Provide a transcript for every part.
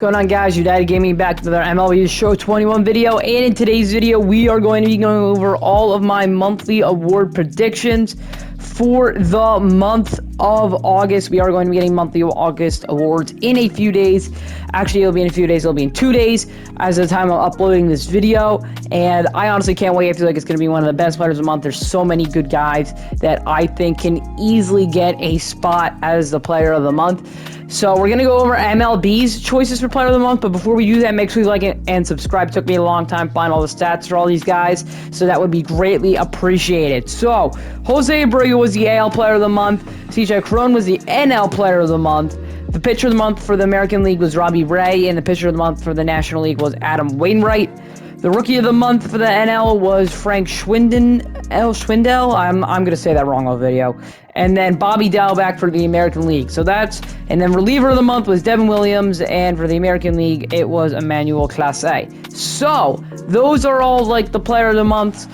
Going on, guys? United Gaming back with another MLB The Show 21 video, and in today's video we are going to be going over all of my monthly award predictions for the month of August. We are going to be getting monthly August awards in a few days. Actually, it'll be in a few days. It'll be in 2 days as of the time I'm uploading this video, and I honestly can't wait. I feel like it's going to be one of the best players of the month. There's so many good guys that I think can easily get a spot as the player of the month. So we're going to go over MLB's choices for player of the month, but before we do that, make sure you like it and subscribe. It took me a long time to find all the stats for all these guys, so that would be greatly appreciated. So, Jose Abreu was the AL player of the month. CJ Cron was the NL player of the month. The pitcher of the month for the American League was Robbie Ray, and the pitcher of the month for the National League was Adam Wainwright. The rookie of the month for the NL was Frank Schwindel. I'm going to say that wrong on the video. And then Bobby Dalbec for the American League. And then reliever of the month was Devin Williams, and for the American League, it was Emmanuel Clase. So, those are all like the player of the month.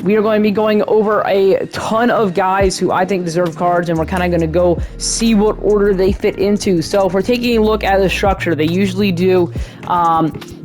We are going to be going over a ton of guys who I think deserve cards, and we're kind of going to go see what order they fit into. So, if we're taking a look at the structure, they usually do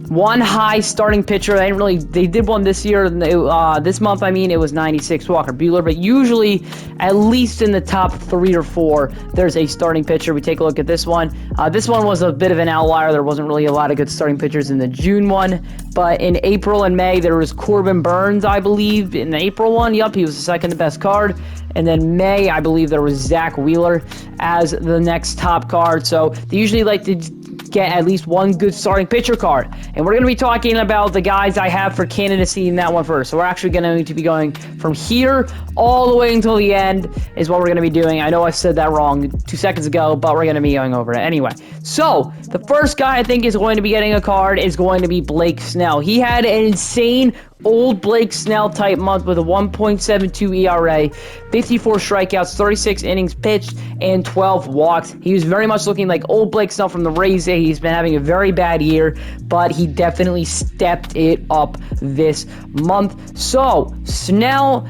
one high starting pitcher. They did one this year, this month, it was 96 Walker Buehler, but usually at least in the top 3 or 4, there's a starting pitcher. We take a look at this one. This one was a bit of an outlier. There wasn't really a lot of good starting pitchers in the June one, but in April and May, there was Corbin Burns, I believe, in the April one. Yup, he was the second best card. And then May, I believe there was Zach Wheeler as the next top card. So they usually like to get at least one good starting pitcher card. And we're going to be talking about the guys I have for candidacy in that one first. So we're actually going to be going from here all the way until the end is what we're going to be doing. I know I said that wrong 2 seconds ago, but we're going to be going over it anyway. So the first guy I think is going to be getting a card is going to be Blake Snell. He had an insane old Blake Snell type month with a 1.72 ERA, 54 strikeouts, 36 innings pitched, and 12 walks. He was very much looking like old Blake Snell from the Rays. He's been having a very bad year, but he definitely stepped it up this month. So, Snell,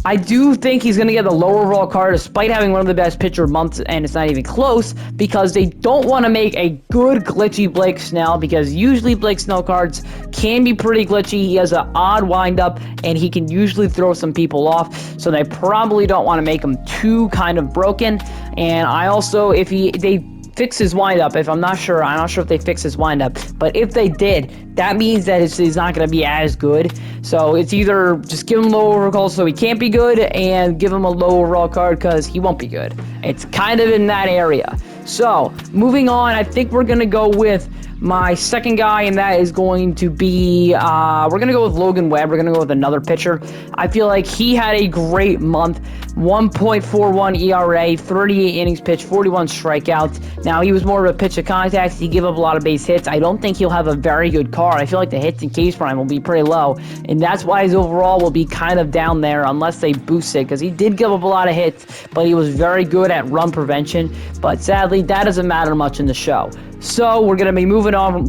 I do think he's going to get the lower overall card despite having one of the best pitcher months, and it's not even close because they don't want to make a good glitchy Blake Snell, because usually Blake Snell cards can be pretty glitchy. He has an odd windup and he can usually throw some people off, so they probably don't want to make him too kind of broken. And I also, if they fix his windup, I'm not sure if they fix his windup, but if they did, that means that he's not going to be as good. So it's either just give him low overall card so he can't be good, and give him a low overall card because he won't be good. It's kind of in that area. So moving on, I think we're going to go with my second guy, and that is going to be, we're going to go with Logan Webb. We're going to go with another pitcher. I feel like he had a great month. 1.41 ERA, 38 innings pitched, 41 strikeouts. Now, he was more of a pitch of contact. He gave up a lot of base hits. I don't think he'll have a very good card. I feel like the hits and K's prime will be pretty low, and that's why his overall will be kind of down there unless they boost it, because he did give up a lot of hits, but he was very good at run prevention. But sadly, that doesn't matter much in the show. So we're going to be moving on from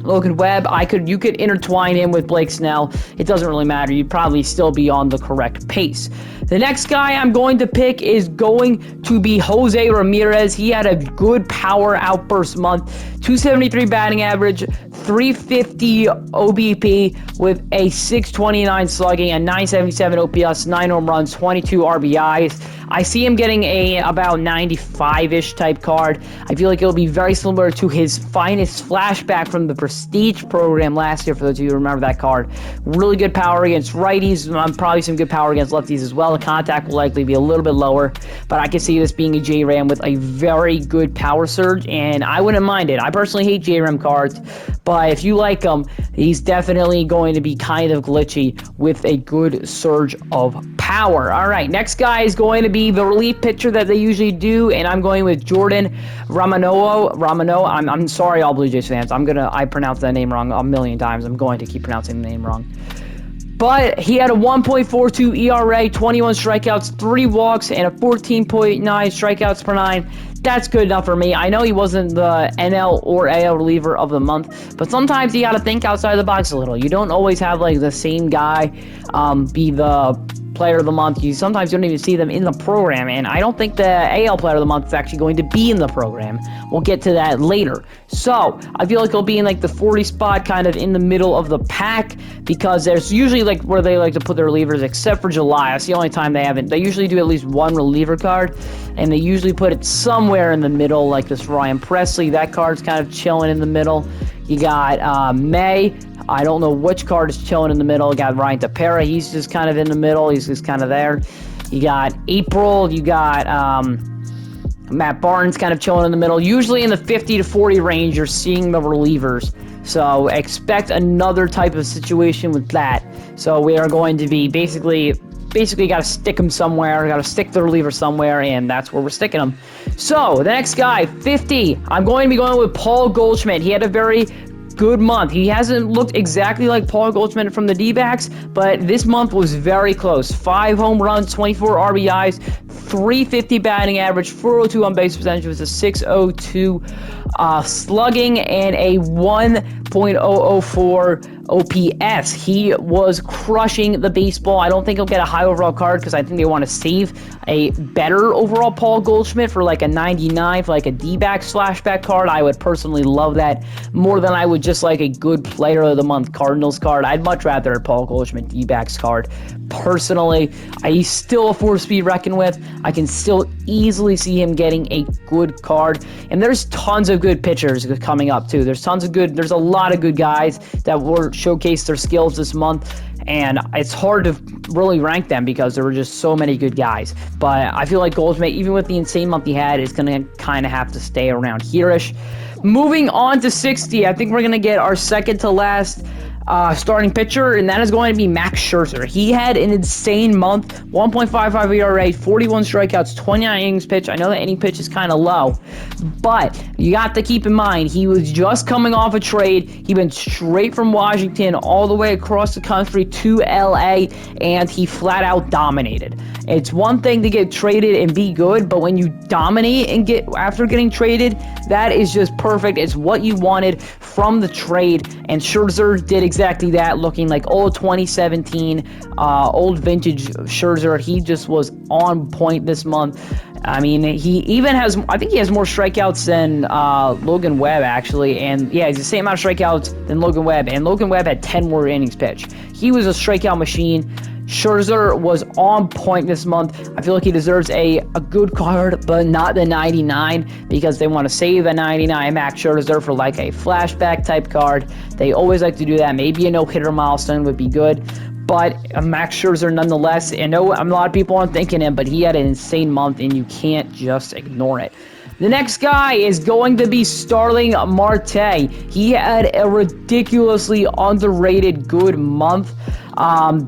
Logan Webb. You could intertwine him with Blake Snell. It doesn't really matter. You'd probably still be on the correct pace. The next guy I'm going to pick is going to be Jose Ramirez. He had a good power outburst month. 273 batting average, 350 OBP with a 629 slugging, and 977 OPS, 9 home runs, 22 RBIs. I see him getting a about 95-ish type card. I feel like it'll be very similar to his finest flashback from the Prestige program last year, for those of you who remember that card. Really good power against righties, probably some good power against lefties as well. The contact will likely be a little bit lower, but I can see this being a J-Ram with a very good power surge, and I wouldn't mind it. I personally hate J-Ram cards, but if you like them, he's definitely going to be kind of glitchy with a good surge of power. All right, next guy is going to be the relief pitcher that they usually do, and I'm going with Jordan Romano. I'm sorry, all Blue Jays fans. I pronounced that name wrong a million times. I'm going to keep pronouncing the name wrong. But he had a 1.42 ERA, 21 strikeouts, 3 walks, and a 14.9 strikeouts per 9. That's good enough for me. I know he wasn't the NL or AL reliever of the month, but sometimes you got to think outside the box a little. You don't always have like the same guy be the Player of the Month. You sometimes don't even see them in the program, and I don't think the AL Player of the Month is actually going to be in the program. We'll get to that later. So, I feel like he'll be in like the 40 spot, kind of in the middle of the pack, because there's usually like where they like to put their relievers, except for July. That's the only time they haven't. They usually do at least one reliever card, and they usually put it somewhere in the middle, like this Ryan Presley. That card's kind of chilling in the middle. You got May. I don't know which card is chilling in the middle. You got Ryan Tepera. He's just kind of in the middle. He's just kind of there. You got April. You got Matt Barnes kind of chilling in the middle. Usually in the 50 to 40 range, you're seeing the relievers. So expect another type of situation with that. So we are going to be basically got to stick them somewhere. Got to stick the reliever somewhere, and that's where we're sticking them. So the next guy, 50. I'm going to be going with Paul Goldschmidt. He had a very good month. He hasn't looked exactly like Paul Goldschmidt from the D-backs, but this month was very close. 5 home runs, 24 RBIs, 350 batting average, 402 on base percentage with a 602 slugging, and a 1.004 OPS. He was crushing the baseball. I don't think he'll get a high overall card because I think they want to save a better overall Paul Goldschmidt for like a 99, for like a D-back slashback card. I would personally love that more than I would just like a good player of the month Cardinals card. I'd much rather a Paul Goldschmidt D-backs card. Personally, he's still a force to be reckoned with. I can still easily see him getting a good card. And there's tons of good pitchers coming up too. There's a lot of good guys that will showcase their skills this month. And it's hard to really rank them because there were just so many good guys. But I feel like Goldschmidt, even with the insane month he had, is going to kind of have to stay around here-ish. Moving on to 60, I think we're going to get our second to last starting pitcher, and that is going to be Max Scherzer. He had an insane month, 1.55 ERA, 41 strikeouts, 29 innings pitched. I know the inning pitch is kind of low, but you got to keep in mind, he was just coming off a trade. He went straight from Washington all the way across the country to LA, and he flat out dominated. It's one thing to get traded and be good, but when you dominate and get after getting traded, that is just perfect. It's what you wanted from the trade, and Scherzer did exactly that, looking like old 2017, old vintage Scherzer. He just was on point this month. I mean, he even has, I think he has more strikeouts than Logan Webb, actually. And yeah, he's the same amount of strikeouts than Logan Webb. And Logan Webb had 10 more innings pitched. He was a strikeout machine. Scherzer was on point this month. I feel like he deserves a good card, but not the 99, because they want to save the 99 Max Scherzer for like a flashback type card. They always like to do that. Maybe a no-hitter milestone would be good. But Max Scherzer nonetheless, I know a lot of people aren't thinking him, but he had an insane month, and you can't just ignore it. The next guy is going to be Starling Marte. He had a ridiculously underrated good month.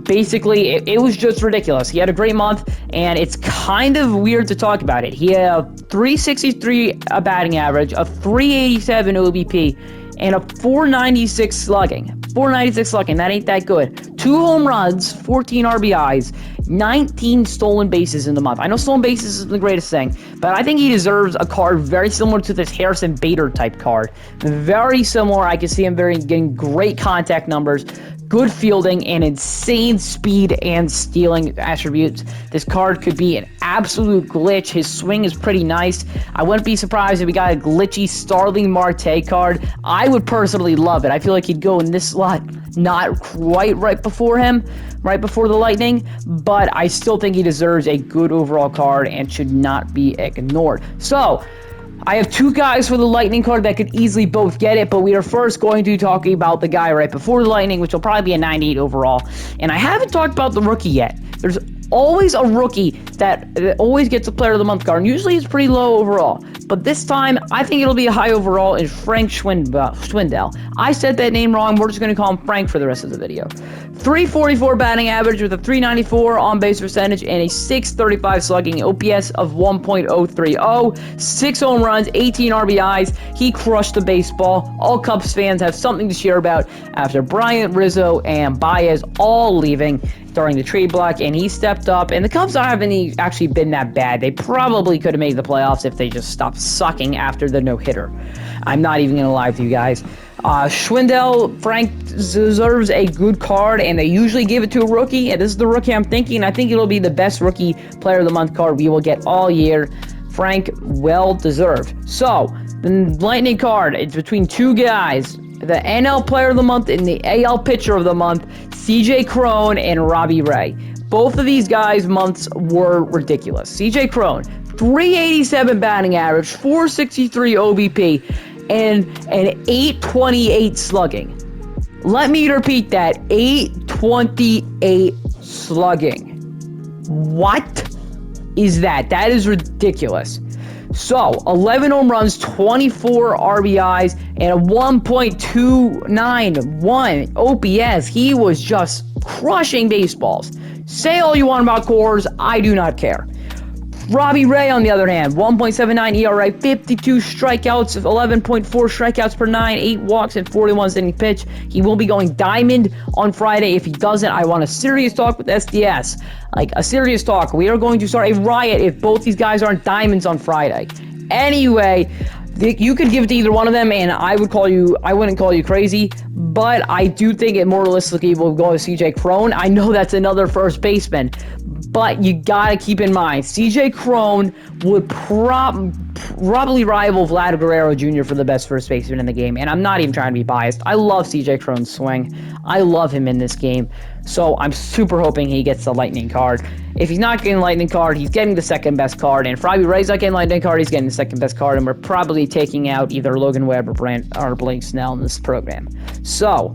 Basically, it was just ridiculous. He had a great month, and it's kind of weird to talk about it. He had a 363 batting average, a 387 OBP, and a 496 slugging. 496 slugging, that ain't that good. 2 home runs, 14 RBIs, 19 stolen bases in the month. I know stolen bases isn't the greatest thing, but I think he deserves a card very similar to this Harrison Bader type card. Very similar. I can see him getting great contact numbers, good fielding, and insane speed and stealing attributes. This card could be an absolute glitch. His swing is pretty nice. I wouldn't be surprised if we got a glitchy Starling Marte card. I would personally love it. I feel like he'd go in this slot, not quite right before him, right before the Lightning, but I still think he deserves a good overall card and should not be ignored. So, I have 2 guys for the Lightning card that could easily both get it, but we are first going to be talking about the guy right before the Lightning, which will probably be a 98 overall. And I haven't talked about the rookie yet. There's always a rookie that always gets a Player of the Month card, and usually it's pretty low overall. But this time, I think it'll be a high overall in Frank Schwindel. I said that name wrong. We're just going to call him Frank for the rest of the video. 344 batting average with a 394 on base percentage and a 635 slugging, OPS of 1.030, 6 home runs, 18 RBIs. He crushed the baseball. All Cubs fans have something to cheer about after Bryant, Rizzo, and Baez all leaving during the trade block, and he stepped up, and the Cubs haven't actually been that bad. They probably could have made the playoffs if they just stopped sucking after the no-hitter. I'm not even going to lie to you guys. Schwindel, Frank deserves a good card, and they usually give it to a rookie, and this is the rookie I'm thinking. I think it'll be the best rookie player of the month card we will get all year. Frank, well deserved. So, the lightning card, it's between two guys, the NL player of the month and the AL pitcher of the month, CJ Cron and Robbie Ray. Both of these guys' months were ridiculous. CJ Cron, 387 batting average, 463 OBP, and an 828 slugging. Let me repeat that, 828 slugging. What is that? That is ridiculous. So, 11 home runs, 24 RBIs, and a 1.291 OPS. He was just crushing baseballs. Say all you want about Coors, I do not care. Robbie Ray, on the other hand, 1.79 ERA, 52 strikeouts, 11.4 strikeouts per 9, 8 walks, and 41 innings pitch. He will be going diamond on Friday. If he doesn't, I want a serious talk with SDS. Like, a serious talk. We are going to start a riot if both these guys aren't diamonds on Friday. Anyway, you could give it to either one of them, and I wouldn't call you crazy, but I do think it more realistically will go to CJ Cron. I know that's another first baseman, but you gotta keep in mind, CJ Cron would probably rival Vlad Guerrero Jr. for the best first baseman in the game, and I'm not even trying to be biased. I love CJ Cron's swing. I love him in this game, so I'm super hoping he gets the lightning card. If he's not getting the lightning card, he's getting the second best card, and if Robbie Ray's not getting the lightning card, he's getting the second best card, and we're probably taking out either Logan Webb or Blake Snell in this program. So,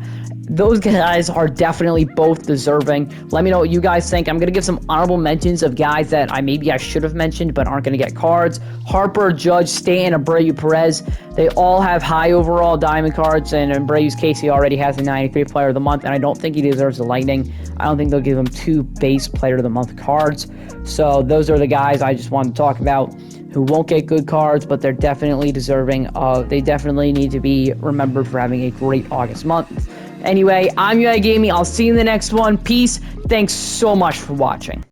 those guys are definitely both deserving. Let me know what you guys think. I'm going to give some honorable mentions of guys that I should have mentioned but aren't going to get cards. Harper, Judge, Stanton, Abreu, Perez. They all have high overall diamond cards, and in Abreu's case, he already has the 93 player of the month, and I don't think he deserves the lightning. I don't think they'll give him 2 base player of the month cards. So those are the guys I just wanted to talk about who won't get good cards, but they're definitely deserving. They definitely need to be remembered for having a great August month. Anyway, I'm UI Gaming. I'll see you in the next one. Peace. Thanks so much for watching.